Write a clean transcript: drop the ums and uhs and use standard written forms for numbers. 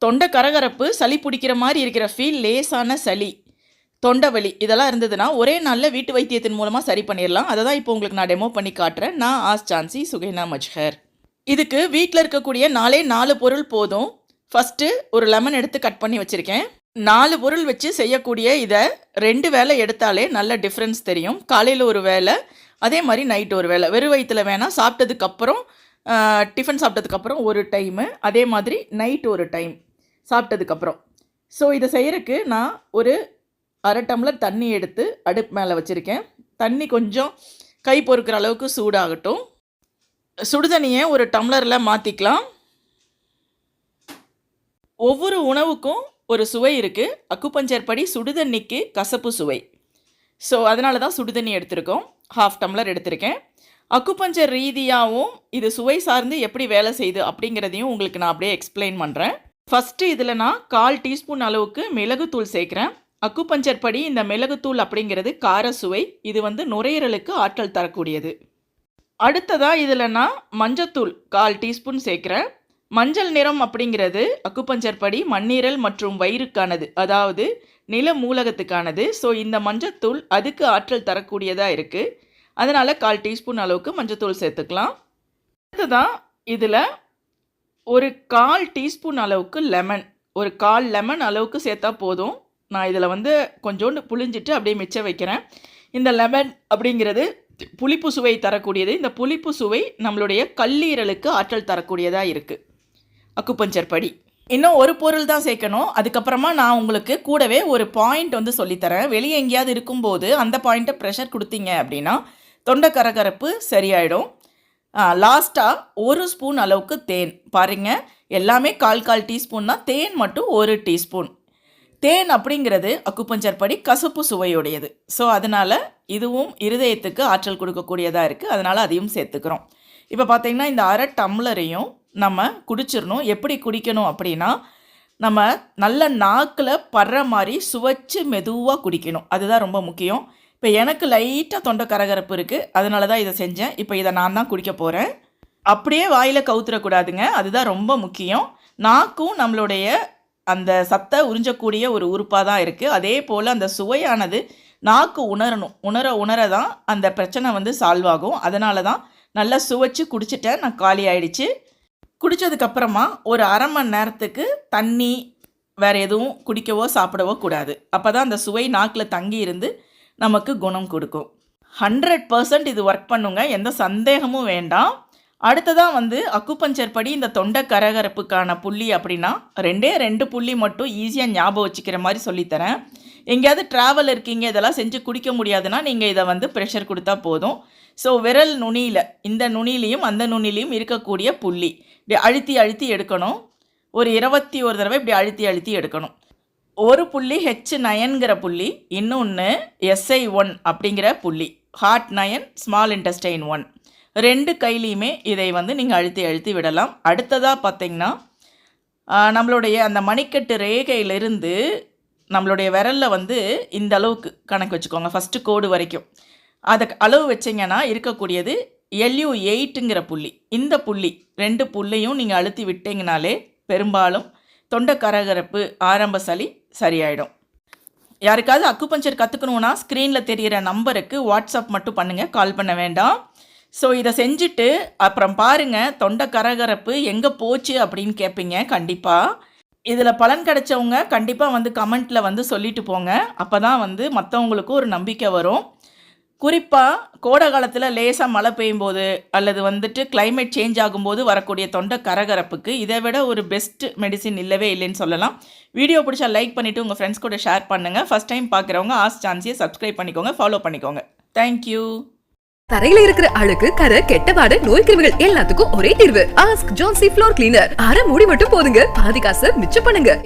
தொண்டை கரகரப்பு, சளி பிடிக்கிற மாதிரி இருக்கிற ஃபீல், லேசான சளி, தொண்டை வலி இதெல்லாம் இருந்ததுன்னா ஒரே நாளில் வீட்டு வைத்தியத்தின் மூலமாக சரி பண்ணிடலாம். அதை தான் இப்போ உங்களுக்கு நான் டெமோ பண்ணி காட்டுறேன். நான் ஆஸ் சான்சி சுகைனா மஜ்ஹர். இதுக்கு வீட்டில் இருக்கக்கூடிய 4 பொருள் போதும். ஃபஸ்ட்டு ஒரு லெமன் எடுத்து கட் பண்ணி வச்சுருக்கேன். 4 பொருள் வச்சு செய்யக்கூடிய இதை 2 வேளை எடுத்தாலே நல்ல டிஃப்ரென்ஸ் தெரியும். காலையில் ஒரு வேளை, அதே மாதிரி நைட்டு ஒரு வேளை. வெறும் வயிற்றில் வேணால் சாப்பிட்டதுக்கப்புறம், டிஃபன் சாப்பிட்டதுக்கப்புறம் ஒரு டைமு, அதே மாதிரி நைட்டு ஒரு டைம் சாப்பிட்டதுக்கப்புறம். ஸோ இதை செய்கிறதுக்கு நான் ஒரு 1/2 டம்ளர் தண்ணி எடுத்து அடுப்பு மேலே வச்சுருக்கேன். தண்ணி கொஞ்சம் கை பொறுக்கிற அளவுக்கு சூடாகட்டும். சுடுதண்ணியை ஒரு டம்ளரில் மாற்றிக்கலாம். ஒவ்வொரு உணவுக்கும் ஒரு சுவை இருக்குது. அக்குபஞ்சர் படி சுடுதண்ணிக்கு கசப்பு சுவை. ஸோ அதனால தான் சுடுதண்ணி எடுத்திருக்கோம். 1/2 டம்ளர் எடுத்திருக்கேன். அக்குபஞ்சர் ரீதியாகவும் இது சுவை சார்ந்து எப்படி வேலை செய்யுது அப்படிங்கிறதையும் உங்களுக்கு நான் அப்படியே எக்ஸ்பிளைன் பண்ணுறேன். ஃபஸ்ட்டு இதில் நான் 1/4 டீஸ்பூன் அளவுக்கு மிளகுத்தூள் சேர்க்குறேன். அக்குபஞ்சர் படி இந்த மிளகுத்தூள் அப்படிங்கிறது கார சுவை. இது நுரையீரலுக்கு ஆற்றல் தரக்கூடியது. அடுத்ததாக இதில் நான் மஞ்சத்தூள் 1/4 டீஸ்பூன் சேர்க்குறேன். மஞ்சள் நிறம் அப்படிங்கிறது அக்குபஞ்சர் படி மண்ணீரல் மற்றும் வயிறுக்கானது, அதாவது நில மூலகத்துக்கானது. ஸோ இந்த மஞ்சத்தூள் அதுக்கு ஆற்றல் தரக்கூடியதாக இருக்குது. அதனால் 1/4 டீஸ்பூன் அளவுக்கு மஞ்சத்தூள் சேர்த்துக்கலாம். அடுத்ததான் இதில் ஒரு 1/4 டீஸ்பூன் அளவுக்கு லெமன், ஒரு 1/4 லெமன் அளவுக்கு சேர்த்தா போதும். நான் இதில் கொஞ்சோண்டு புளிஞ்சிட்டு அப்படியே மிச்சம் வைக்கிறேன். இந்த லெமன் அப்படிங்கிறது புளிப்பு சுவை தரக்கூடியது. இந்த புளிப்பு சுவை நம்மளுடைய கல்லீரலுக்கு ஆற்றல் தரக்கூடியதாக இருக்குது அக்குபஞ்சர் படி. இன்னும் ஒரு பொருள் தான் சேர்க்கணும். அதுக்கப்புறமா நான் உங்களுக்கு கூடவே ஒரு பாயிண்ட் சொல்லித்தரேன். வெளியே எங்கேயாவது இருக்கும்போது அந்த பாயிண்ட்டை ப்ரெஷர் கொடுத்தீங்க அப்படின்னா தொண்டை கரகரப்பு சரியாயிடும். லாஸ்ட்டாக 1 ஸ்பூன் அளவுக்கு தேன். பாருங்கள், எல்லாமே 1/4 டீஸ்பூன் தான். தேன் மட்டும் 1 டீஸ்பூன். தேன் அப்படிங்கிறது அக்குபஞ்சர் படி கசப்பு சுவையுடையது. ஸோ அதனால் இதுவும் இருதயத்துக்கு ஆற்றல் கொடுக்கக்கூடியதாக இருக்குது. அதனால் அதையும் சேர்த்துக்கிறோம். இப்போ பார்த்திங்கன்னா இந்த 1/2 டம்ளரையும் நம்ம குடிச்சிடணும். எப்படி குடிக்கணும் அப்படின்னா, நம்ம நல்ல நாக்கில் படுற மாதிரி சுவைச்சு மெதுவாக குடிக்கணும். அதுதான் ரொம்ப முக்கியம். இப்போ எனக்கு லைட்டாக தொண்டை கரகரப்பு இருக்குது, அதனால தான் இதை செஞ்சேன். இப்போ இதை நான் தான் குடிக்க போகிறேன். அப்படியே வாயில் கவுத்துறக்கூடாதுங்க, அதுதான் ரொம்ப முக்கியம். நாக்கும் நம்மளுடைய அந்த சத்தை உறிஞ்சக்கூடிய ஒரு உறுப்பாக தான் இருக்குது. அதே போல் அந்த சுவையானது நாக்கு உணரணும். உணர தான் அந்த பிரச்சனை சால்வ் ஆகும். அதனால தான் நல்லா சுவைச்சு குடிச்சிட்டேன். நான் காலி ஆயிடுச்சு. குடித்ததுக்கப்புறமா ஒரு 1/2 மணி நேரத்துக்கு தண்ணி வேறு எதுவும் குடிக்கவோ சாப்பிடவோ கூடாது. அப்போ தான் அந்த சுவை நாக்கில் தங்கி இருந்து நமக்கு குணம் கொடுக்கும். 100% இது ஒர்க் பண்ணுங்க, எந்த சந்தேகமும் வேண்டாம். அடுத்ததாக அக்குபஞ்சர் படி இந்த தொண்டை கரகரப்புக்கான புள்ளி அப்படின்னா 2 புள்ளி மட்டும் ஈஸியாக ஞாபகம் வச்சுக்கிற மாதிரி சொல்லித்தரேன். எங்கேயாவது ட்ராவல் இருக்கீங்க, இதெல்லாம் செஞ்சு குடிக்க முடியாதுன்னா நீங்கள் இதை ப்ரெஷர் கொடுத்தா போதும். ஸோ விரல் நுனியில், இந்த நுனிலையும் அந்த நுனிலையும் இருக்கக்கூடிய புள்ளி இப்படி அழுத்தி அழுத்தி எடுக்கணும். ஒரு 21 தடவை இப்படி அழுத்தி அழுத்தி எடுக்கணும். ஒரு புள்ளி H9ங்கிற புள்ளி, இன்னொன்று SI1 அப்படிங்கிற புள்ளி, ஹார்ட் 9, ஸ்மால் இன்டெஸ்டைன் 1. 2 கையிலையுமே இதை நீங்கள் அழுத்தி அழுத்தி விடலாம். அடுத்ததாக பார்த்திங்கன்னா, நம்மளுடைய அந்த மணிக்கட்டு ரேகையிலிருந்து நம்மளுடைய விரலில் இந்த அளவுக்கு கணக்கு வச்சுக்கோங்க. ஃபஸ்ட்டு கோடு வரைக்கும் அதை அளவு வச்சிங்கன்னா இருக்கக்கூடியது LU8ங்கிற புள்ளி. இந்த புள்ளி 2 புள்ளியும் நீங்கள் அழுத்தி விட்டீங்கனாலே பெரும்பாலும் தொண்டை கரகரப்பு, ஆரம்ப சளி சரியாயிடும். யாருக்காவது அக்குபஞ்சர் கற்றுக்கணுன்னா ஸ்க்ரீனில் தெரிகிற நம்பருக்கு வாட்ஸ்அப் மட்டும் பண்ணுங்கள், கால் பண்ண வேண்டாம். ஸோ இதை செஞ்சுட்டு அப்புறம் பாருங்கள் தொண்டை கரகரப்பு எங்கே போச்சு அப்படின்னு கேட்பீங்க. கண்டிப்பாக இதில் பலன் கிடைச்சவங்க கண்டிப்பாக கமெண்ட்டில் சொல்லிட்டு போங்க. அப்போ தான் மற்றவங்களுக்கும் ஒரு நம்பிக்கை வரும். குறிப்பாக கோடை காலத்தில் லேசாக மழை பெய்யும் போது அல்லது கிளைமேட் சேஞ்ச் ஆகும்போது வரக்கூடிய தொண்டை கரகரப்புக்கு இதை விட ஒரு பெஸ்ட் மெடிசின் இல்லவே இல்லைன்னு சொல்லலாம். வீடியோ பிடிச்சா லைக் பண்ணிவிட்டு உங்கள் ஃப்ரெண்ட்ஸ் கூட ஷேர் பண்ணுங்கள். ஃபஸ்ட் டைம் பார்க்குறவங்க ஆஸ் சான்சியை சப்ஸ்கிரைப் பண்ணிக்கோங்க, ஃபாலோ பண்ணிக்கோங்க. தேங்க்யூ. தரையில இருக்கிற அழுக்கு, கரை, கெட்டபாடு, நோய் கிருமிகள் எல்லாத்துக்கும் ஒரே தீர்வு. Ask Jhansi floor cleaner. அரை மூடி மட்டும் போதுங்க, பாதி காசை மிச்சம் பண்ணுங்க.